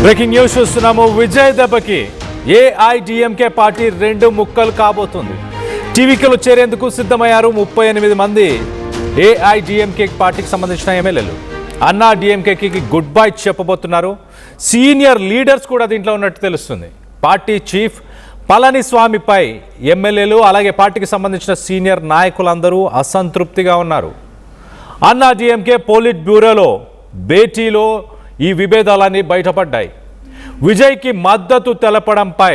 Breaking news చూస్తున్నాము. విజయ్ దెబ్బకి AIADMK party రెండు ముక్కలు కాబోతుంది. టీవీకేలో చేరేందుకు సిద్ధమయ్యారు 38 మంది ఏఐడిఎంకే పార్టీకి సంబంధించిన ఎమ్మెల్యేలు. అన్నా డిఎంకేకి గుడ్ బై చెప్పబోతున్నారు. సీనియర్ లీడర్స్ కూడా దీంట్లో ఉన్నట్టు తెలుస్తుంది. పార్టీ చీఫ్ పళనిస్వామిపై ఎమ్మెల్యేలు అలాగే పార్టీకి సంబంధించిన సీనియర్ నాయకులందరూ అసంతృప్తిగా ఉన్నారు. అన్నా డిఎంకే పోలిట్ బ్యూరోలో భేటీలో ఈ విభేదాలన్నీ బయటపడ్డాయి. విజయ్కి మద్దతు తెలపడంపై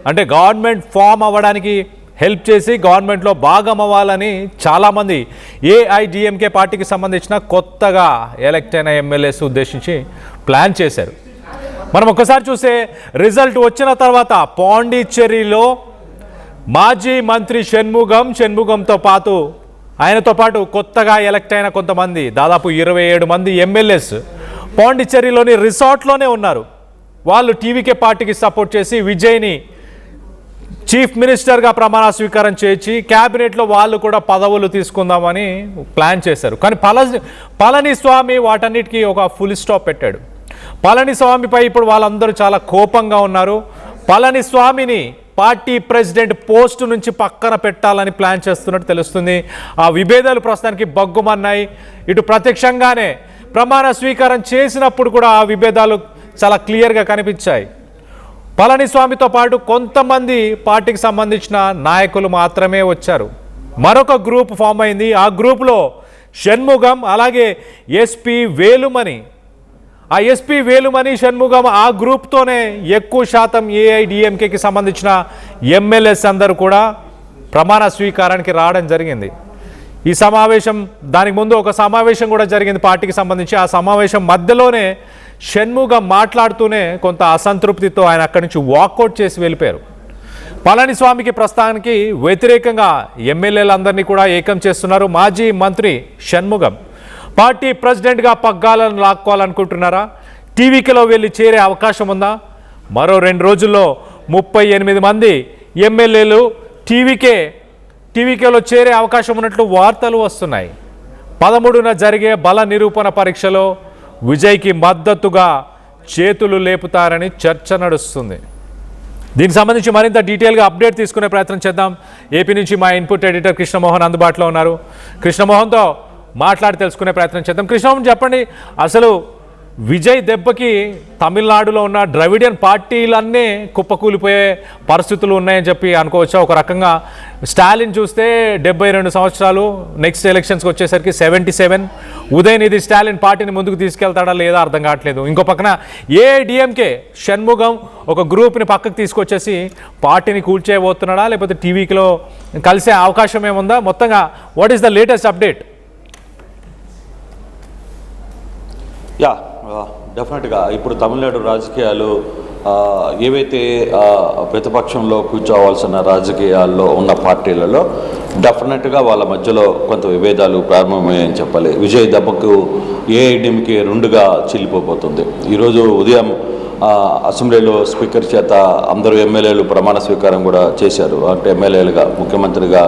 అంటే గవర్నమెంట్ ఫామ్ అవ్వడానికి హెల్ప్ చేసి గవర్నమెంట్లో భాగం అవ్వాలని చాలామంది ఏఐడిఎంకే పార్టీకి సంబంధించిన కొత్తగా ఎలక్ట్ అయిన ఎమ్మెల్యేస్ ఉద్దేశించి ప్లాన్ చేశారు. మనం ఒక్కసారి చూస్తే రిజల్ట్ వచ్చిన తర్వాత పాండిచ్చేరిలో మాజీ మంత్రి షణ్ముగంతో పాటు ఆయనతో పాటు కొత్తగా ఎలక్ట్ అయిన కొంతమంది దాదాపు 27 మంది ఎమ్మెల్యేస్ పాండిచ్చేరిలోని రిసార్ట్లోనే ఉన్నారు. వాళ్ళు టీవీకే పార్టీకి సపోర్ట్ చేసి విజయ్ని చీఫ్ మినిస్టర్గా ప్రమాణ స్వీకారం చేసి క్యాబినెట్లో వాళ్ళు కూడా పదవులు తీసుకుందామని ప్లాన్ చేశారు. కానీ పళనిస్వామి వాటన్నిటికీ ఒక ఫుల్ స్టాప్ పెట్టాడు. పళనిస్వామిపై ఇప్పుడు వాళ్ళందరూ చాలా కోపంగా ఉన్నారు. పళనిస్వామిని పార్టీ ప్రెసిడెంట్ పోస్టు నుంచి పక్కన పెట్టాలని ప్లాన్ చేస్తున్నట్టు తెలుస్తుంది. ఆ విభేదాలు ప్రస్తుతానికి బగ్గుమన్నాయి. ఇటు ప్రత్యక్షంగానే ప్రమాణ స్వీకారం చేసినప్పుడు కూడా ఆ విభేదాలు చాలా క్లియర్గా కనిపించాయి. పళనిస్వామితో పాటు కొంతమంది పార్టీకి సంబంధించిన నాయకులు మాత్రమే వచ్చారు. మరొక గ్రూప్ ఫామ్ అయింది. ఆ గ్రూప్లో షణ్ముగం అలాగే ఎస్పీ వేలుమణి. ఆ ఎస్పీ వేలుమణి షణ్ముగం ఆ గ్రూప్తోనే ఎక్కువ శాతం ఏఐడిఎంకేకి సంబంధించిన ఎమ్మెల్యేస్ అందరూ కూడా ప్రమాణ స్వీకారానికి రావడం జరిగింది. ఈ సమావేశం దానికి ముందు ఒక సమావేశం కూడా జరిగింది పార్టీకి సంబంధించి. ఆ సమావేశం మధ్యలోనే షణ్ముగం మాట్లాడుతూనే కొంత అసంతృప్తితో ఆయన అక్కడి నుంచి వాకౌట్ చేసి వెళ్ళిపోయారు. పళనిస్వామికి ప్రస్తుతానికి వ్యతిరేకంగా ఎమ్మెల్యేలందరినీ కూడా ఏకం చేస్తున్నారు. మాజీ మంత్రి షణ్ముగం పార్టీ ప్రెసిడెంట్గా పగ్గాలను లాక్కోవాలనుకుంటున్నారా? టీవీకేలో వెళ్ళి చేరే అవకాశం ఉందా? మరో 2 రోజుల్లో 38 మంది ఎమ్మెల్యేలు టీవీకేలో చేరే అవకాశం ఉన్నట్లు వార్తలు వస్తున్నాయి. 13న జరిగే బల నిరూపణ పరీక్షలో విజయ్కి మద్దతుగా చేతులు లేపుతారని చర్చ నడుస్తుంది. దీనికి సంబంధించి మరింత డీటెయిల్గా అప్డేట్ తీసుకునే ప్రయత్నం చేద్దాం. ఏపీ నుంచి మా ఇన్పుట్ ఎడిటర్ కృష్ణమోహన్ అందుబాటులో ఉన్నారు. కృష్ణమోహన్తో మాట్లాడి తెలుసుకునే ప్రయత్నం చేద్దాం. కృష్ణమోహన్ చెప్పండి, అసలు విజయ్ దెబ్బకి తమిళనాడులో ఉన్న ద్రవిడియన్ పార్టీలన్నీ కుప్పకూలిపోయే పరిస్థితులు ఉన్నాయని చెప్పి అనుకోవచ్చా? ఒక రకంగా స్టాలిన్ చూస్తే 72 సంవత్సరాలు, నెక్స్ట్ ఎలక్షన్స్కి వచ్చేసరికి 77. ఉదయనిధి స్టాలిన్ పార్టీని ముందుకు తీసుకెళ్తాడా లేదా అర్థం కావట్లేదు. ఇంకో పక్కన ఏఐడిఎంకే షణ్ముగం ఒక గ్రూప్ని పక్కకు తీసుకొచ్చేసి పార్టీని కూల్చేయబోతున్నాడా లేకపోతే టీవీలో కలిసే అవకాశం ఏముందా? మొత్తంగా what is the latest update? డెఫినెట్గా ఇప్పుడు తమిళనాడు రాజకీయాలు ఏవైతే ప్రతిపక్షంలో కూర్చోవాల్సిన రాజకీయాల్లో ఉన్న పార్టీలలో డెఫినెట్గా వాళ్ళ మధ్యలో కొంత విభేదాలు ప్రారంభమయ్యాయని చెప్పాలి. విజయ్ దెబ్బకు ఏఐడిఎంకే 2గా చీలిపోతుంది. ఈరోజు ఉదయం అసెంబ్లీలో స్పీకర్ చేత అందరూ ఎమ్మెల్యేలు ప్రమాణ స్వీకారం కూడా చేశారు. అంటే ఎమ్మెల్యేలుగా ముఖ్యమంత్రిగా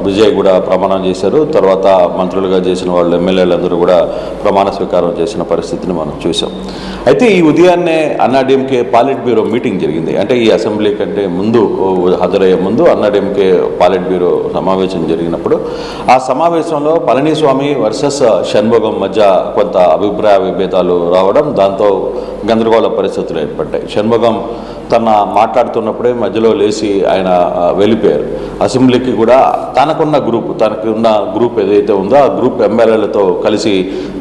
విజయ్ కూడా ప్రమాణం చేశారు. తర్వాత మంత్రులుగా చేసిన వాళ్ళు ఎమ్మెల్యేలందరూ కూడా ప్రమాణ స్వీకారం చేసిన పరిస్థితిని మనం చూసాం. అయితే ఈ ఉదయాన్నే అన్నాడీఎంకే పాలిట్ బ్యూరో మీటింగ్ జరిగింది. అంటే ఈ అసెంబ్లీ కంటే ముందు హాజరయ్యే ముందు అన్నాడీఎంకే పాలిట్ బ్యూరో సమావేశం జరిగినప్పుడు ఆ సమావేశంలో పళనిస్వామి వర్సెస్ షణ్ముగం మధ్య కొంత అభిప్రాయ విభేదాలు రావడం, దాంతో గందరగోళ పరిస్థితులు ఏర్పడ్డాయి. షణ్ముగం తన మాట్లాడుతున్నప్పుడే మధ్యలో లేచి ఆయన వెళ్ళిపోయారు. అసెంబ్లీకి కూడా తనకున్న గ్రూప్ ఏదైతే ఉందో ఆ గ్రూప్ ఎమ్మెల్యేలతో కలిసి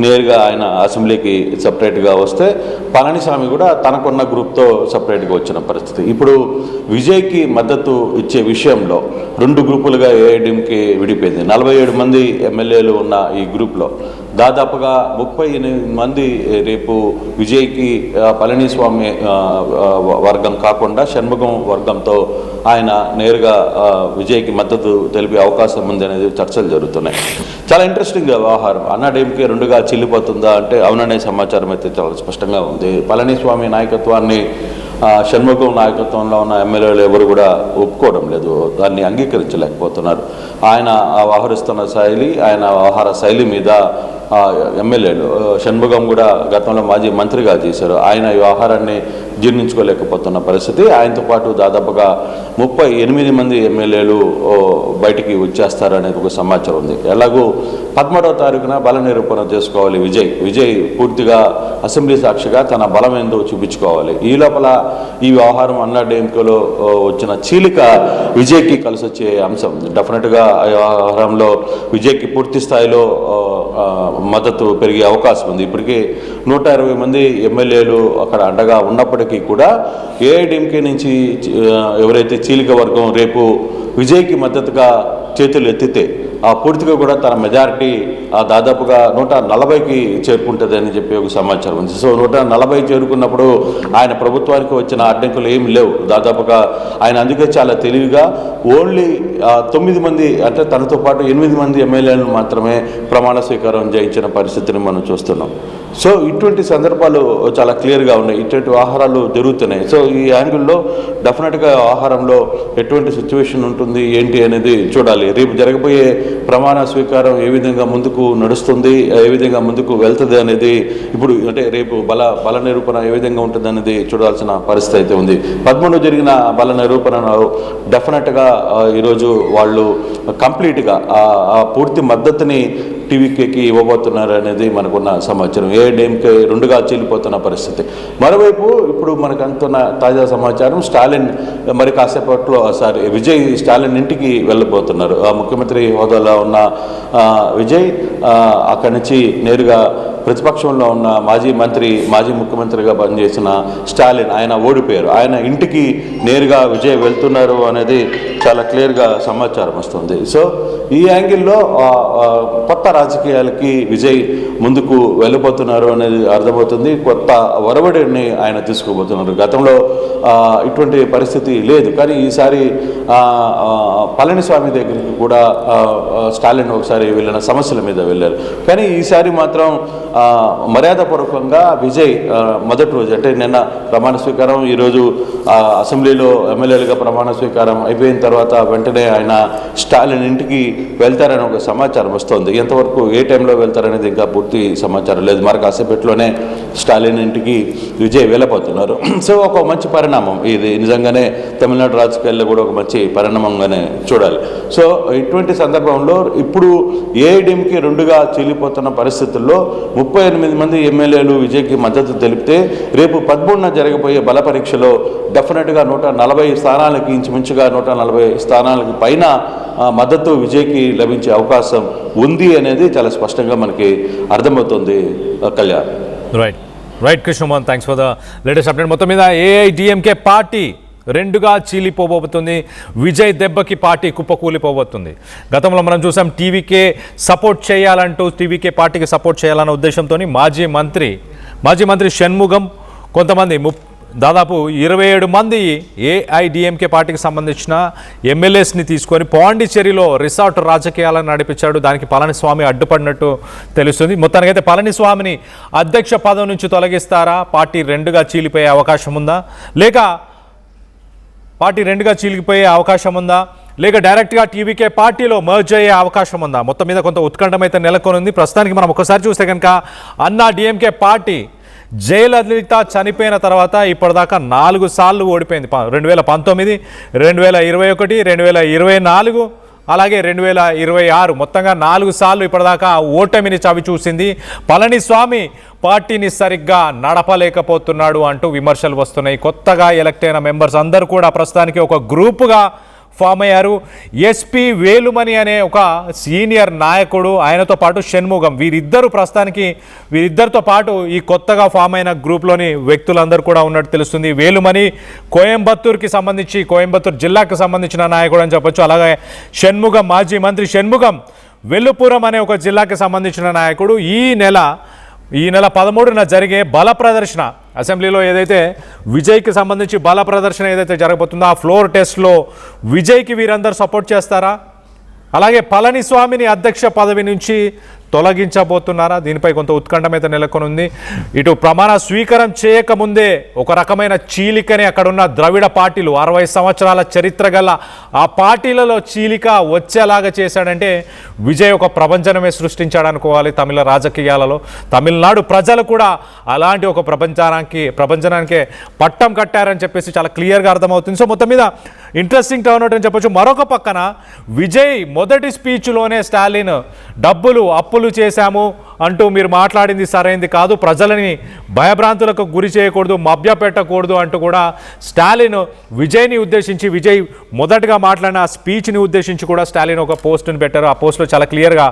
నేరుగా ఆయన అసెంబ్లీకి సపరేట్గా వస్తే పళనిస్వామి కూడా తనకున్న గ్రూప్తో సపరేట్గా వచ్చిన పరిస్థితి. ఇప్పుడు విజయ్కి మద్దతు ఇచ్చే విషయంలో 2 గ్రూపులుగా ఏఐడిఎంకే విడిపోయింది. 47 మంది ఎమ్మెల్యేలు ఉన్న ఈ గ్రూప్లో దాదాపుగా 38 మంది రేపు విజయ్కి పళనిస్వామి వర్గం కాకుండా షణ్ముగం వర్గంతో ఆయన నేరుగా విజయ్కి మద్దతు తెలిపే అవకాశం ఉంది అనేది చర్చలు జరుగుతున్నాయి. చాలా ఇంట్రెస్టింగ్ వ్యవహారం. అన్నాడీఎంకే 2గా చీలిపోతుందా అంటే అవుననే సమాచారం అయితే చాలా స్పష్టంగా ఉంది. పళనిస్వామి నాయకత్వాన్ని షణ్ముగం నాయకత్వంలో ఉన్న ఎమ్మెల్యేలు ఎవరు కూడా ఒప్పుకోవడం లేదు, దాన్ని అంగీకరించలేకపోతున్నారు. ఆయన వ్యవహరిస్తున్న శైలి, ఆయన వ్యవహార శైలి మీద ఎమ్మెల్యేలు షణ్ముగం కూడా గతంలో మాజీ మంత్రిగా చేశారు. ఆయన ఈ వ్యవహారాన్ని జీర్ణించుకోలేకపోతున్న పరిస్థితి. ఆయనతో పాటు దాదాపుగా 38 మంది ఎమ్మెల్యేలు బయటికి వచ్చేస్తారనేది ఒక సమాచారం ఉంది. ఎలాగూ 13వ తారీఖున బల నిరూపణ చేసుకోవాలి విజయ్ పూర్తిగా అసెంబ్లీ సాక్షిగా తన బలం ఏందో చూపించుకోవాలి. ఈ లోపల ఈ వ్యవహారం అన్నాడీఎంకేలో వచ్చిన చీలిక విజయ్కి కలిసి వచ్చే అంశం. డెఫినెట్గా ఆ వ్యవహారంలో విజయ్కి పూర్తి స్థాయిలో మద్దతు పెరిగే అవకాశం ఉంది. ఇప్పటికే 120 మంది ఎమ్మెల్యేలు అక్కడ అండగా ఉన్నప్పటికీ కూడా ఏఐడిఎంకే నుంచి ఎవరైతే చీలిక వర్గం రేపు విజయ్కి మద్దతుగా చేతులు ఎత్తితే పూర్తిగా కూడా తన మెజారిటీ దాదాపుగా 140కి చేరుకుంటుందని చెప్పి ఒక సమాచారం ఉంది. సో 140 చేరుకున్నప్పుడు ఆయన ప్రభుత్వానికి వచ్చిన అడ్డంకులు ఏమి లేవు. దాదాపుగా ఆయన అందుకే చాలా తెలివిగా ఓన్లీ 9 మంది అంటే తనతో పాటు 8 మంది ఎమ్మెల్యేలను మాత్రమే ప్రమాణ స్వీకారం చేయించిన పరిస్థితిని మనం చూస్తున్నాం. సో ఇటువంటి సందర్భాలు చాలా క్లియర్గా ఉన్నాయి. ఇటువంటి వ్యవహారాలు జరుగుతున్నాయి. సో ఈ యాంగిల్లో డెఫినెట్గా వ్యవహారంలో ఎటువంటి సిచ్యువేషన్ ఉంటుంది ఏంటి అనేది చూడాలి. రేపు జరగబోయే ప్రమాణ స్వీకారం ఏ విధంగా ముందుకు నడుస్తుంది, ఏ విధంగా ముందుకు వెళ్తుంది అనేది ఇప్పుడు అంటే రేపు బల నిరూపణ ఏ విధంగా ఉంటుంది అనేది చూడాల్సిన పరిస్థితి అయితే ఉంది. 13 జరిగిన బల నిరూపణలో డెఫినెట్గా ఈరోజు వాళ్ళు కంప్లీట్గా పూర్తి మద్దతుని టీవీకేకి ఇవ్వబోతున్నారు అనేది మనకున్న సమాచారం. ఏఐడిఎంకే 2గా చీలిపోతున్న పరిస్థితి. మరోవైపు ఇప్పుడు మనకు అందుతున్న తాజా సమాచారం స్టాలిన్ మరి కాసేపట్లో విజయ్ స్టాలిన్ ఇంటికి వెళ్ళబోతున్నారు. ముఖ్యమంత్రి హోదాలో ఉన్న విజయ్ అక్కడి నుంచి నేరుగా ప్రతిపక్షంలో ఉన్న మాజీ ముఖ్యమంత్రిగా పనిచేసిన స్టాలిన్ ఆయన ఓడిపోయారు. ఆయన ఇంటికి నేరుగా విజయ్ వెళ్తున్నారు అనేది చాలా క్లియర్గా సమాచారం వస్తుంది. సో ఈ యాంగిల్లో కొత్త రాజకీయాలకి విజయ్ ముందుకు వెళ్ళిపోతున్నారు అనేది అర్థమవుతుంది. కొత్త ఒరవడిని ఆయన తీసుకోబోతున్నారు. గతంలో ఇటువంటి పరిస్థితి లేదు. కానీ ఈసారి పళనిస్వామి దగ్గరికి కూడా స్టాలిన్ ఒకసారి వెళ్ళిన సమస్యల మీద వెళ్ళారు. కానీ ఈసారి మాత్రం మర్యాదపూర్వకంగా విజయ్ మొదటి రోజు అంటే నిన్న ప్రమాణ స్వీకారం, ఈరోజు అసెంబ్లీలో ఎమ్మెల్యేలుగా ప్రమాణ స్వీకారం అయిపోయిన తర్వాత వెంటనే ఆయన స్టాలిన్ ఇంటికి వెళ్తారని ఒక సమాచారం వస్తుంది. ఎంతవరకు ఏ టైంలో వెళ్తారనేది ఇంకా పూర్తి సమాచారం లేదు. మరి కాసేపట్లోనే స్టాలిన్ ఇంటికి విజయ్ వెళ్ళబోతున్నారు. సో ఒక మంచి పరిణామం ఇది, నిజంగానే తమిళనాడు రాజకీయాల్లో కూడా ఒక మంచి పరిణామంగానే చూడాలి. సో ఇటువంటి సందర్భంలో ఇప్పుడు ఏఐడిఎంకే 2గా చీలిపోతున్న పరిస్థితుల్లో 38 మంది ఎమ్మెల్యేలు విజయ్కి మద్దతు తెలిపితే రేపు 13న జరగబోయే బల పరీక్షలో డెఫినెట్గా 140 స్థానాలకి ఇంచుమించుగా 140 స్థానాలకి పైన మద్దతు విజయ్కి లభించే అవకాశం ఉంది అనేది చాలా స్పష్టంగా మనకి అర్థమవుతుంది. Kalyan. Right Krishnamohan, thanks for the latest update. మొత్తం మీద ఏఐడిఎంకే పార్టీ 2గా చీలిపోబోతుంది. విజయ్ దెబ్బకి పార్టీ కుప్పకూలిపోబోతుంది. గతంలో మనం చూసాం టీవీకే సపోర్ట్ చేయాలంటూ టీవీకే పార్టీకి సపోర్ట్ చేయాలన్న ఉద్దేశంతో మాజీ మంత్రి షణ్ముగం కొంతమంది దాదాపు 27 మంది ఏఐడిఎంకే పార్టీకి సంబంధించిన ఎమ్మెల్యేస్ని తీసుకొని పాండిచ్చేరిలో రిసార్ట్ రాజకీయాలను నడిపించాడు. దానికి పళనిస్వామి అడ్డుపడినట్టు తెలుస్తుంది. మొత్తానికైతే పళనిస్వామిని అధ్యక్ష పదవి నుంచి తొలగిస్తారా? పార్టీ 2గా చీలిపోయే అవకాశం ఉందా? లేక డైరెక్ట్గా టీవీకే పార్టీలో మర్జ్ అయ్యే అవకాశం ఉందా? మొత్తం మీద కొంత ఉత్కంఠం అయితే నెలకొని ఉంది. ప్రస్తుతానికి మనం ఒకసారి చూస్తే కనుక అన్నాడీఎంకే పార్టీ జయలలిత చనిపోయిన తర్వాత ఇప్పటిదాకా 4 సార్లు ఓడిపోయింది. 2019, 2021, 2024 అలాగే 2026 మొత్తంగా 4 సార్లు ఇప్పటిదాకా ఓటమిని చవి చూసింది. పళనిస్వామి పార్టీని సరిగ్గా నడపలేకపోతున్నాడు అంటూ విమర్శలు వస్తున్నాయి. కొత్తగా ఎలక్ట్ అయిన మెంబర్స్ అందరూ కూడా ప్రస్తుతానికి ఒక గ్రూపుగా ఫామ్ అయ్యారు. ఎస్పీ వేలుమణి అనే ఒక సీనియర్ నాయకుడు, ఆయనతో పాటు షణ్ముగం, వీరిద్దరితో పాటు ఈ కొత్తగా ఫామ్ అయిన గ్రూప్లోని వ్యక్తులందరూ కూడా ఉన్నట్టు తెలుస్తుంది. వేలుమణి కోయంబత్తూరు జిల్లాకు సంబంధించిన నాయకుడు అని చెప్పొచ్చు. అలాగే షణ్ముగం, మాజీ మంత్రి షణ్ముగం వెల్లుపురం అనే ఒక జిల్లాకు సంబంధించిన నాయకుడు. ఈ నెల 13న జరిగే బల ప్రదర్శన, అసెంబ్లీలో ఏదైతే విజయ్కి సంబంధించి బల ప్రదర్శన ఏదైతే జరగబోతుందో ఆ ఫ్లోర్ టెస్ట్లో విజయ్కి వీరందరూ సపోర్ట్ చేస్తారా? అలాగే పళనిస్వామిని అధ్యక్ష పదవి నుంచి తొలగించబోతున్నారా? దీనిపై కొంత ఉత్కంఠం అయితే నెలకొని ఉంది. ఇటు ప్రమాణ స్వీకారం చేయకముందే ఒక రకమైన చీలికని అక్కడున్న ద్రవిడ పార్టీలు 60 సంవత్సరాల చరిత్ర గల ఆ పార్టీలలో చీలిక వచ్చేలాగా చేశాడంటే విజయ్ ఒక ప్రపంచమే సృష్టించాడు అనుకోవాలి తమిళ రాజకీయాలలో. తమిళనాడు ప్రజలు కూడా అలాంటి ఒక ప్రపంచానికే పట్టం కట్టారని చెప్పేసి చాలా క్లియర్గా అర్థమవుతుంది. సో మొత్తం మీద ఇంట్రెస్టింగ్ టర్న్ అవుట్ అని చెప్పొచ్చు. మరొక పక్కన విజయ్ మొదటి స్పీచ్లోనే స్టాలిన్ డబ్బులు అప్పులు చేశాము అంటూ మీరు మాట్లాడింది సరైంది కాదు, ప్రజలని భయభ్రాంతులకు గురి చేయకూడదు, మభ్య పెట్టకూడదు అంటూ కూడా స్టాలిన్ విజయ్ని ఉద్దేశించి, విజయ్ మొదటగా మాట్లాడిన ఆ స్పీచ్ని ఉద్దేశించి కూడా స్టాలిన్ ఒక పోస్టును పెట్టారు. ఆ పోస్ట్లో చాలా క్లియర్గా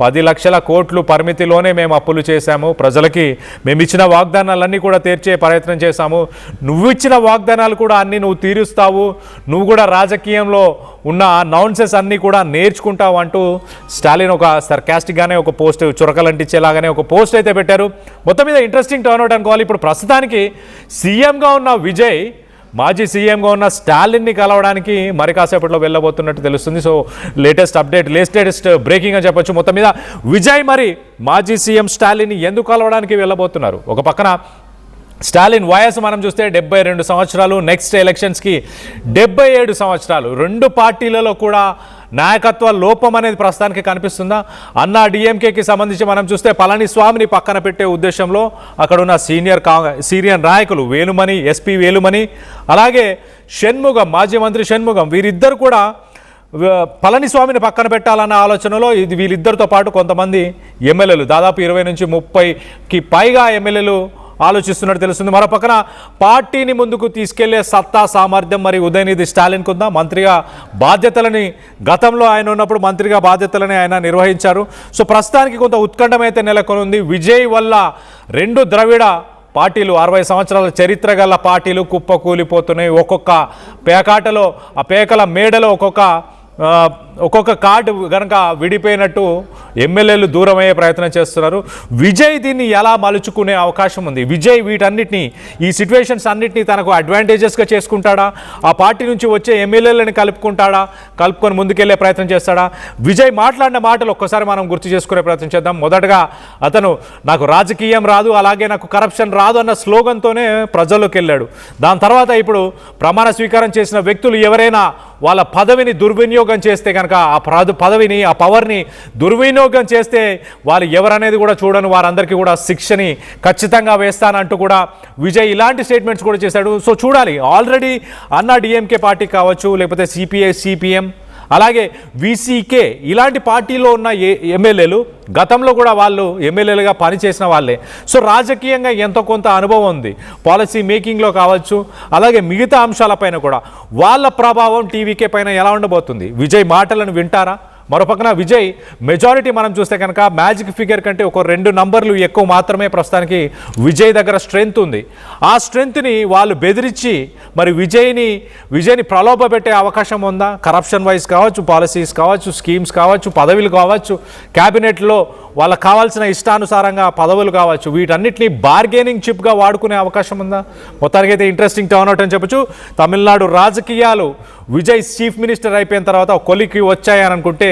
10 లక్షల కోట్లు పరిమితిలోనే మేము అప్పులు చేశాము, ప్రజలకి మేము ఇచ్చిన వాగ్దానాలన్నీ కూడా తీర్చే ప్రయత్నం చేశాము, నువ్వు ఇచ్చిన వాగ్దానాలు కూడా అన్నీ నువ్వు తీరుస్తావు, నువ్వు కూడా రాజకీయంలో ఉన్న నాన్సెన్స్ అన్నీ కూడా నేర్చుకుంటావు అంటూ స్టాలిన్ ఒక సర్కాస్టిక్గానే ఒక పోస్ట్ చురకలంటించేలాగానే ఒక పోస్ట్ అయితే పెట్టారు. మొత్తం మీద ఇంట్రెస్టింగ్ టర్న్అవుట్ అనుకోవాలి. ఇప్పుడు ప్రస్తుతానికి సీఎంగా ఉన్న విజయ్ మాజీ సీఎంగా ఉన్న స్టాలిన్ని కలవడానికి మరి కాసేపట్లో వెళ్ళబోతున్నట్టు తెలుస్తుంది. సో లేటెస్ట్ బ్రేకింగ్ అని చెప్పొచ్చు. మొత్తం మీద విజయ్ మరి మాజీ సీఎం స్టాలిన్ని ఎందుకు కలవడానికి వెళ్ళబోతున్నారు? ఒక పక్కన స్టాలిన్ వయసు మనం చూస్తే 72 సంవత్సరాలు, నెక్స్ట్ ఎలక్షన్స్కి 77 సంవత్సరాలు. రెండు పార్టీలలో కూడా నాయకత్వ లోపం అనేది ప్రస్తుతానికి కనిపిస్తుందా? అన్నా డిఎంకేకి సంబంధించి మనం చూస్తే పళనిస్వామిని పక్కన పెట్టే ఉద్దేశంలో అక్కడ ఉన్న సీనియర్ నాయకులు వేలుమణి, ఎస్పీ వేలుమణి, అలాగే షణ్ముగం, మాజీ మంత్రి షణ్ముగం, వీరిద్దరు కూడా పళనిస్వామిని పక్కన పెట్టాలన్న ఆలోచనలో వీళ్ళిద్దరితో పాటు కొంతమంది ఎమ్మెల్యేలు దాదాపు 20 నుంచి 30కి పైగా ఎమ్మెల్యేలు ఆలోచిస్తున్నట్టు తెలుస్తుంది. మరో పక్కన పార్టీని ముందుకు తీసుకెళ్లే సత్తా సామర్థ్యం మరి ఉదయనిధి స్టాలిన్కు ఉందా? మంత్రిగా బాధ్యతలని గతంలో ఆయన ఉన్నప్పుడు మంత్రిగా బాధ్యతలని ఆయన నిర్వహించారు. సో ప్రస్తుతానికి కొంత ఉత్కంఠం అయితే నెలకొని ఉంది. విజయ్ వల్ల రెండు ద్రవిడ పార్టీలు 60 సంవత్సరాల చరిత్ర గల పార్టీలు కుప్పకూలిపోతున్నాయి. ఒక్కొక్క పేకాటలో ఆ పేకల మేడలో ఒక్కొక్క కార్డు కనుక విడిపోయినట్టు ఎమ్మెల్యేలు దూరం అయ్యే ప్రయత్నం చేస్తున్నారు. విజయ్ దీన్ని ఎలా మలుచుకునే అవకాశం ఉంది? విజయ్ వీటన్నిటినీ, ఈ సిచ్యువేషన్స్ అన్నిటినీ తనకు అడ్వాంటేజెస్గా చేసుకుంటాడా? ఆ పార్టీ నుంచి వచ్చే ఎమ్మెల్యేలని కలుపుకొని ముందుకెళ్లే ప్రయత్నం చేస్తాడా? విజయ్ మాట్లాడిన మాటలు ఒక్కసారి మనం గుర్తు చేసుకునే ప్రయత్నం చేద్దాం. మొదటగా అతను నాకు రాజకీయం రాదు, అలాగే నాకు కరప్షన్ రాదు అన్న స్లోగన్తోనే ప్రజల్లోకి వెళ్ళాడు. దాని తర్వాత ఇప్పుడు ప్రమాణ స్వీకారం చేసిన వ్యక్తులు ఎవరైనా వాళ్ళ పదవిని దుర్వినియోగం చేస్తే కనుక ఆ పదవిని, ఆ పవర్ని దుర్వినియోగం చేస్తే వాళ్ళు ఎవరనేది కూడా చూడను, వారందరికీ కూడా శిక్షని ఖచ్చితంగా వేస్తానంటూ కూడా విజయ్ ఇలాంటి స్టేట్మెంట్స్ కూడా చేశాడు. సో చూడాలి. ఆల్రెడీ అన్నా డిఎంకే పార్టీ కావచ్చు, లేకపోతే సిపిఐ, సిపిఎం, అలాగే వీసీకే ఇలాంటి పార్టీలో ఉన్న ఎమ్మెల్యేలు గతంలో కూడా వాళ్ళు ఎమ్మెల్యేలుగా పనిచేసిన వాళ్ళే. సో రాజకీయంగా ఎంతో కొంత అనుభవం ఉంది. పాలసీ మేకింగ్లో కావచ్చు, అలాగే మిగతా అంశాలపైన కూడా వాళ్ళ ప్రభావం టీవీకే పైన ఎలా ఉండబోతుంది? విజయ్ మాటలను వింటారా? మరోపక్కన విజయ్ మెజారిటీ మనం చూస్తే కనుక మ్యాజిక్ ఫిగర్ కంటే ఒక 2 నంబర్లు ఎక్కువ మాత్రమే ప్రస్తుతానికి విజయ్ దగ్గర స్ట్రెంగ్త్ ఉంది. ఆ స్ట్రెంగ్త్ని వాళ్ళు బెదిరించి మరి విజయ్ని ప్రలోభ పెట్టే అవకాశం ఉందా? కరప్షన్ వైజ్ కావచ్చు, పాలసీస్ కావచ్చు, స్కీమ్స్ కావచ్చు, పదవులు కావచ్చు, క్యాబినెట్లో వాళ్ళకి కావాల్సిన ఇష్టానుసారంగా పదవులు కావచ్చు, వీటన్నిటిని బార్గెనింగ్ చిప్గా వాడుకునే అవకాశం ఉందా? మొత్తానికైతే ఇంట్రెస్టింగ్ టర్న్అవుట్ అని చెప్పొచ్చు. తమిళనాడు రాజకీయాలు విజయ్ చీఫ్ మినిస్టర్ అయిపోయిన తర్వాత కొలికి వచ్చాయని అనుకుంటే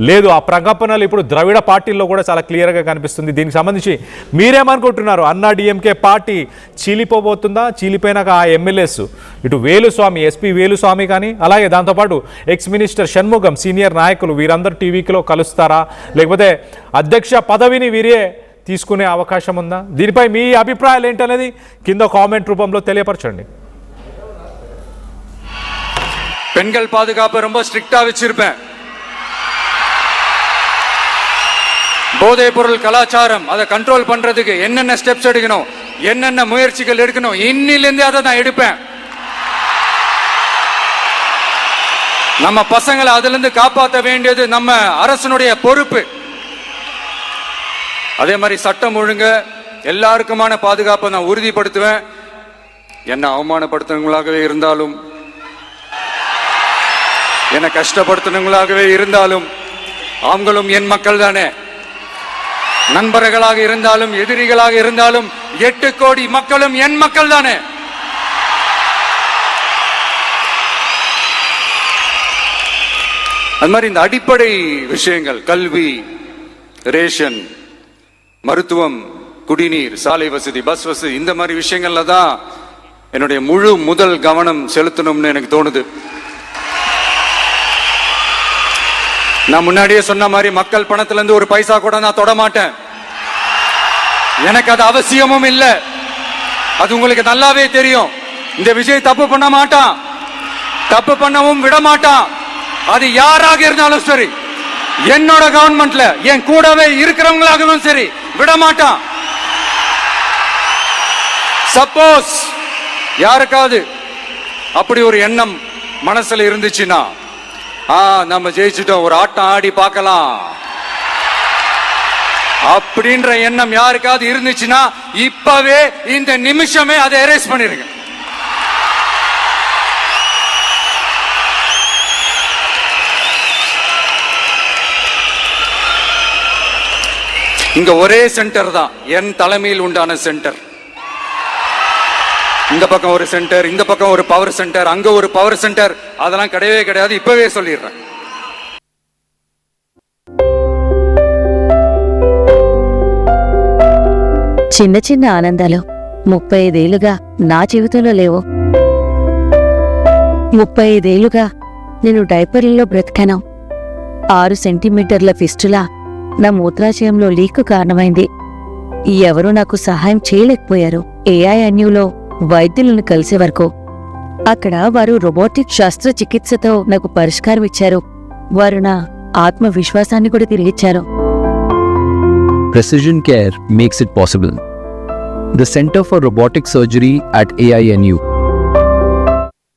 లేదు. ఆ ప్రకంపనలు ఇప్పుడు ద్రవిడ పార్టీల్లో కూడా చాలా క్లియర్గా కనిపిస్తుంది. దీనికి సంబంధించి మీరేమనుకుంటున్నారు? అన్నా డిఎంకే పార్టీ చీలిపోబోతుందా? చీలిపోయినాక ఆ ఎమ్మెల్యేస్ ఇటు వేలుస్వామి, ఎస్పీ వేలుస్వామి కానీ, అలాగే దాంతోపాటు ఎక్స్ మినిస్టర్ షణ్ముగం, సీనియర్ నాయకులు వీరందరూ టీవీలో కలుస్తారా? లేకపోతే అధ్యక్ష పదవిని వీరే తీసుకునే అవకాశం ఉందా? దీనిపై మీ అభిప్రాయాలు ఏంటనేది కింద కామెంట్ రూపంలో తెలియపరచండి. பெண்கள் பாதுகாப்பு ரொம்ப ஸ்ட்ரிக்டா வச்சிருப்பேன். போதைப் பொருள் கலாச்சாரம் அதை கண்ட்ரோல் பண்றதுக்கு என்னென்ன ஸ்டெப்ஸ் எடுக்கணும், என்னென்ன முயற்சிகள் எடுக்கணும், இன்னிலிருந்து அதை நான் எடுப்பேன். நம்ம பசங்களை அதுல இருந்து காப்பாற்ற வேண்டியது நம்ம அரசனுடைய பொறுப்பு. அதே மாதிரி சட்டம் ஒழுங்கு எல்லாருக்குமான பாதுகாப்பை நான் உறுதிப்படுத்துவேன். என்ன அவமானப்படுத்துறவங்களாகவே இருந்தாலும், என்னை கஷ்டப்படுத்தினவங்களாகவே இருந்தாலும் அவங்களும் என் மக்கள் தானே. நண்பர்களாக இருந்தாலும் எதிரிகளாக இருந்தாலும் 8 கோடி மக்களும் என் மக்கள் தானே. அது மாதிரி இந்த அடிப்படை விஷயங்கள், கல்வி, ரேஷன், மருத்துவம், குடிநீர், சாலை வசதி, பஸ் வசதி, இந்த மாதிரி விஷயங்கள்ல தான் என்னுடைய முதல் கவனம் செலுத்தணும்னு எனக்கு தோணுது. நான் முன்னாடியே சொன்ன மாதிரி மக்கள் பணத்துல இருந்து ஒரு பைசா கூட நான் தொட மாட்டேன். எனக்கு அது அவசியமும் இல்லை. அது உங்களுக்கு நல்லாவே தெரியும். இந்த விஜய் தப்பு பண்ண மாட்டான், தப்பு பண்ணவும் விட மாட்டான். அது யாராக இருந்தாலும் சரி, என்னோட கவர்மெண்ட்ல என் கூடவே இருக்கிறவங்களாகவும் சரி, விட மாட்டான். சப்போஸ் யாருக்காவது அப்படி ஒரு எண்ணம் மனசுல இருந்துச்சுன்னா, நம்ம ஜெயிச்சுட்டோம், ஒரு ஆட்டம் ஆடி பார்க்கலாம் அப்படின்ற எண்ணம் யாருக்காவது இருந்துச்சுன்னா இப்பவே இந்த நிமிஷமே அதை எரேஸ் பண்ணிருங்க. இங்க ஒரே சென்டர் தான், என் தலைமையில் உண்டான சென்டர். இந்த பக்கம் ஒரு சென்டர், இந்த பக்கம் ஒரு பவர் சென்டர், அங்க ஒரு பவர் சென்டர், அதெல்லாம் கிடையவே கிடையாது. இப்பவே சொல்லிடுறேன். చిన్న చిన్న ఆనందాలు 35 ఏళ్లుగా నా జీవితంలో లేవు. 35 ఏళ్లుగా నేను డైపర్లలో బ్రతికాను. 6 సెంటీమీటర్ల ఫిస్టులా నా మూత్రాశయంలో లీకు కారణమైంది. ఎవరూ నాకు సహాయం చేయలేకపోయారు. ఏఐఎన్యూలో వైద్యులను కలిసే వరకు అక్కడ వారు రోబోటిక్ శస్త్రచికిత్సతో నాకు పరిష్కారం ఇచ్చారు. వారు నా ఆత్మవిశ్వాసాన్ని కూడా తిరిగిచ్చారు. Precision Care makes it possible. The Center for Robotic Surgery at AINU